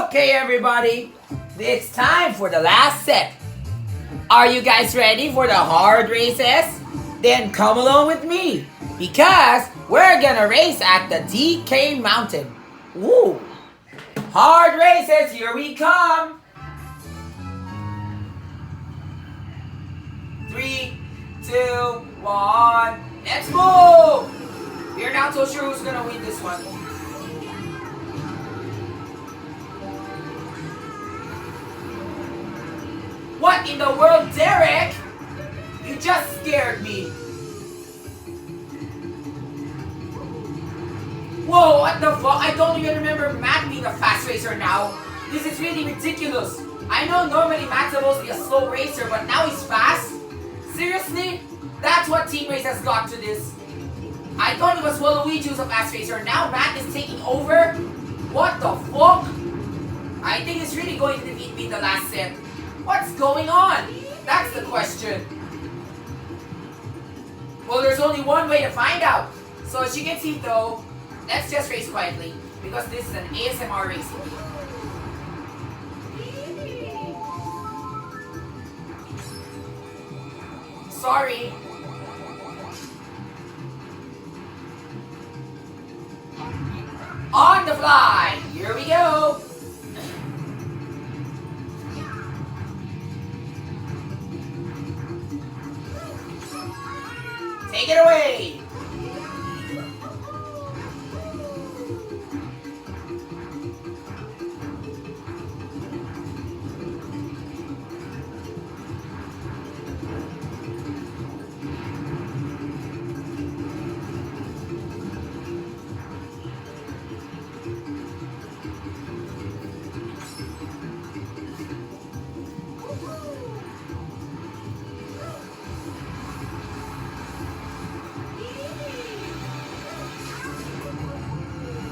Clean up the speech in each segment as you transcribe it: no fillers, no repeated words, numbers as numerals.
Okay, everybody, it's time for the last set. Are you guys ready for the hard races? Then come along with me because we're gonna race at the DK Mountain. Woo! Hard races, here we come. 3, 2, 1, let's move! We're not so sure who's gonna win this one. What in the world, Derek? You just scared me. Whoa, what the fuck? I don't even remember Matt being a fast racer now. This is really ridiculous. I know normally Matt's supposed to be a slow racer, but now he's fast? Seriously? That's what Team Race has got to this. I thought it was Waluigi who's a fast racer. Now Matt is taking over? What the fuck? I think he's really going to defeat me in the last set. What's going on? That's the question. Well, there's only one way to find out. So as you can see though, let's just race quietly because this is an ASMR race. Sorry. On the fly. Here we go. Take it away!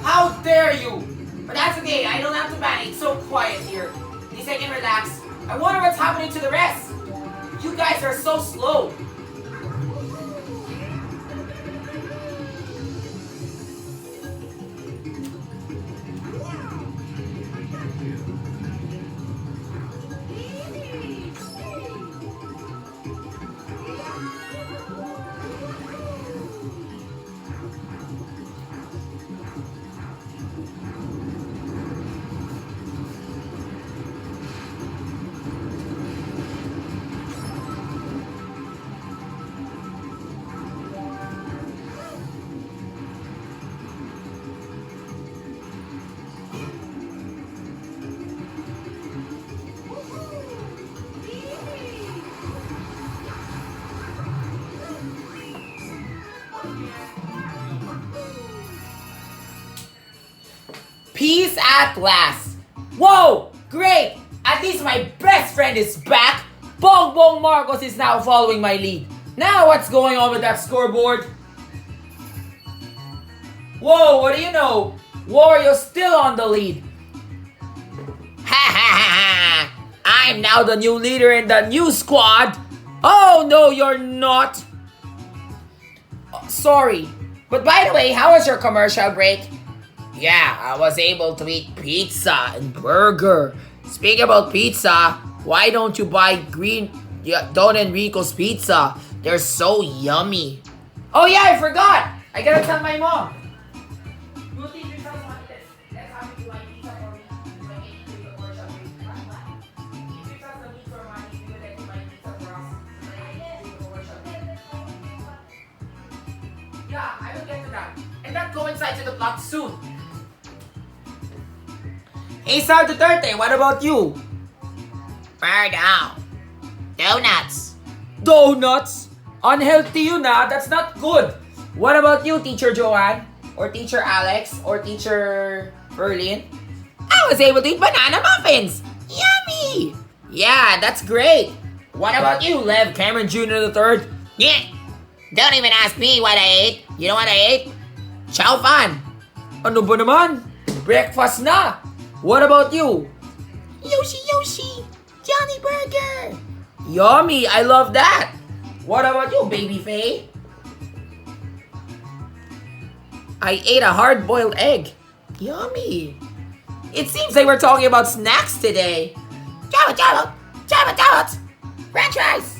How dare you! But that's okay, I don't have to panic. It's so quiet here. At least I can relax. I wonder what's happening to the rest. You guys are so slow. Peace at last. Whoa, great. At least my best friend is back. Bong Bong Marcos is now following my lead. Now what's going on with that scoreboard? Whoa, what do you know? Wario's still on the lead. Ha ha ha ha. I'm now the new leader in the new squad. Oh no, you're not. Oh, sorry. But by the way, how was your commercial break? Yeah, I was able to eat pizza and burger. Speaking about pizza, why don't you buy Don Enrico's pizza? They're so yummy. Oh yeah, I forgot. I gotta tell my mom. We'll teach you something like this. Let's have you buy pizza for me. So I can eat the commercial break. If you trust the need for money, we will let you buy pizza for us. So I can eat the commercial break. Yeah, I will get to that. And that coincides with the plot soon. Hey, Sal Duterte, what about you? Far down. Donuts. Donuts? Unhealthy yun ah, that's not good. What about you, Teacher Joanne? Or Teacher Alex? Or Teacher Berlin? I was able to eat banana muffins. Yummy. Yeah, that's great. What about you, Lev Cameron Jr. III? Yeah. Don't even ask me what I ate. You know what I ate? Chow fan. Ano ba naman? Breakfast na. What about you? Yoshi. Johnny Burger. Yummy, I love that. What about you, Baby Faye? I ate a hard-boiled egg. Yummy. It seems like we're talking about snacks today. Jabba, French fries.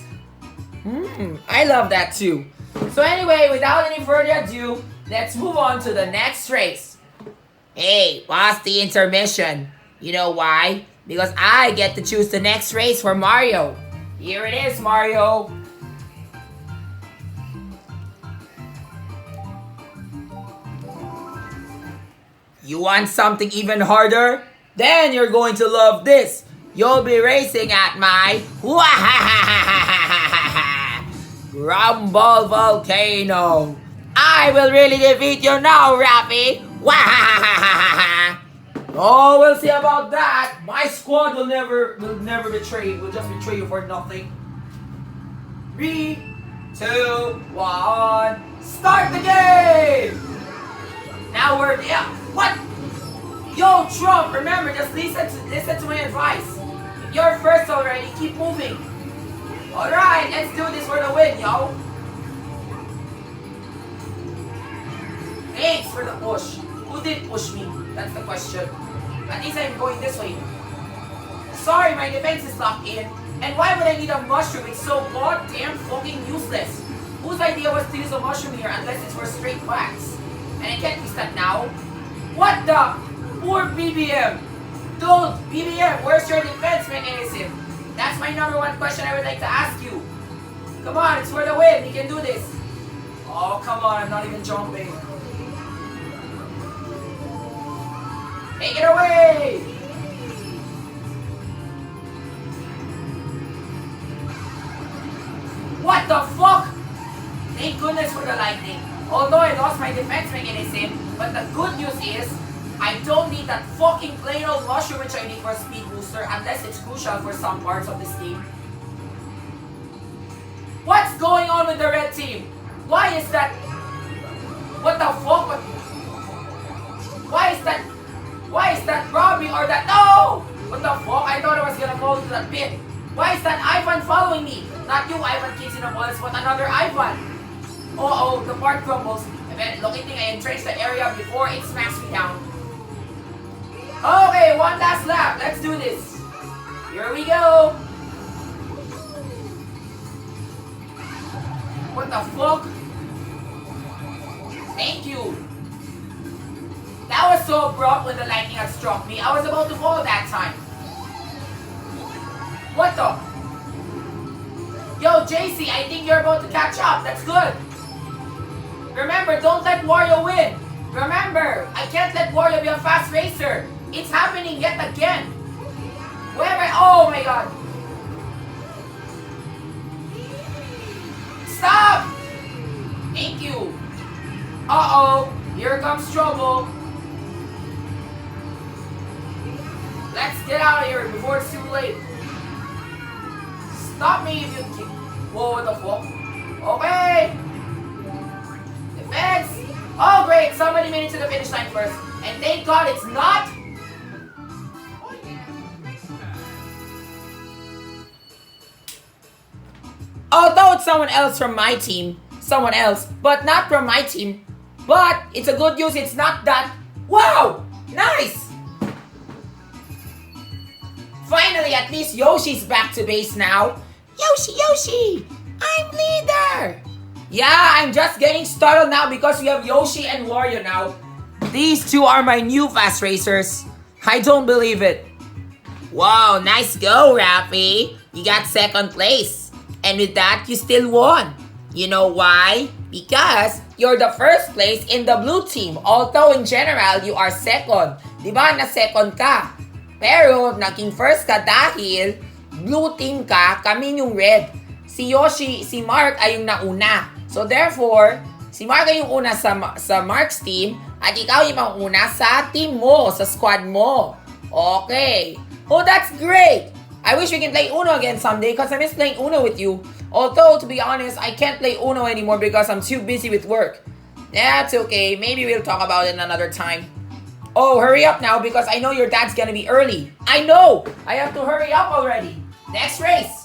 I love that too. So anyway, without any further ado, let's move on to the next race. Hey, pause the intermission. You know why? Because I get to choose the next race for Mario. Here it is, Mario. You want something even harder? Then you're going to love this. You'll be racing at my grumble volcano. I will really defeat you now, Rappy. Oh, we'll see about that. My squad will never betray you. We'll just betray you for nothing. 3, 2, 1, start the game! Now we're what? Yo, Trump, remember, just listen to my advice. If you're first already, keep moving. Alright, let's do this for the win, yo. Thanks for the push. Who did push me? That's the question. At least I'm going this way. Sorry, my defense is locked in. And why would I need a mushroom? It's so goddamn fucking useless. Whose idea was to use a mushroom here unless it's for straight whacks? And I can't use that now. What the? Poor BBM. Dude, BBM, where's your defense mechanism? That's my number one question I would like to ask you. Come on, it's for the win. We can do this. Oh, come on. I'm not even jumping. Take it away! What the fuck? Thank goodness for the lightning. Although I lost my defense mechanism, but the good news is, I don't need that fucking plain old mushroom which I need for a speed booster unless it's crucial for some parts of this game. What's going on with the red team? Why is that? What the fuck? Why is that Robbie or that? No! What the fuck? I thought I was gonna fall into that pit. Why is that Ivan following me? Not you, Ivan Kids in the Walls, but another Ivan. Oh, the part crumbles. I bet lucky thing I entrenched the area before it smacks me down. Okay, one last lap. Let's do this. Here we go. What the fuck? Thank you. That was so abrupt when the lightning had struck me. I was about to fall that time. What the? Yo, JC, I think you're about to catch up. That's good. Remember, don't let Wario win. Remember, I can't let Wario be a fast racer. It's happening yet again. Whoever, oh my god. Stop! Thank you. Uh-oh, here comes trouble. Let's get out of here before it's too late. Stop me if you keep... Whoa, what the fuck? Okay. Defense. Oh, great. Somebody made it to the finish line first. And thank God it's not... Although it's someone else from my team. Someone else. But not from my team. But it's a good news. It's not that... Wow! Nice! Finally, at least Yoshi's back to base now. Yoshi! I'm leader! Yeah, I'm just getting started now because we have Yoshi and Wario now. These two are my new fast racers. I don't believe it. Whoa, nice go, Rafi. You got second place. And with that, you still won. You know why? Because you're the first place in the blue team. Although in general, you are second. Diba na second ka? Pero naging first ka dahil blue team ka, kami yung red. Si Yoshi, si Mark ay yung nauna. So therefore, si Mark ay yung una sa Mark's team at ikaw yung mauna sa team mo, sa squad mo. Okay. Oh, that's great. I wish we can play Uno again someday because I miss playing Uno with you. Although, to be honest, I can't play Uno anymore because I'm too busy with work. That's okay. Maybe we'll talk about it another time. Oh, hurry up now because I know your dad's gonna be early. I know! I have to hurry up already. Next race.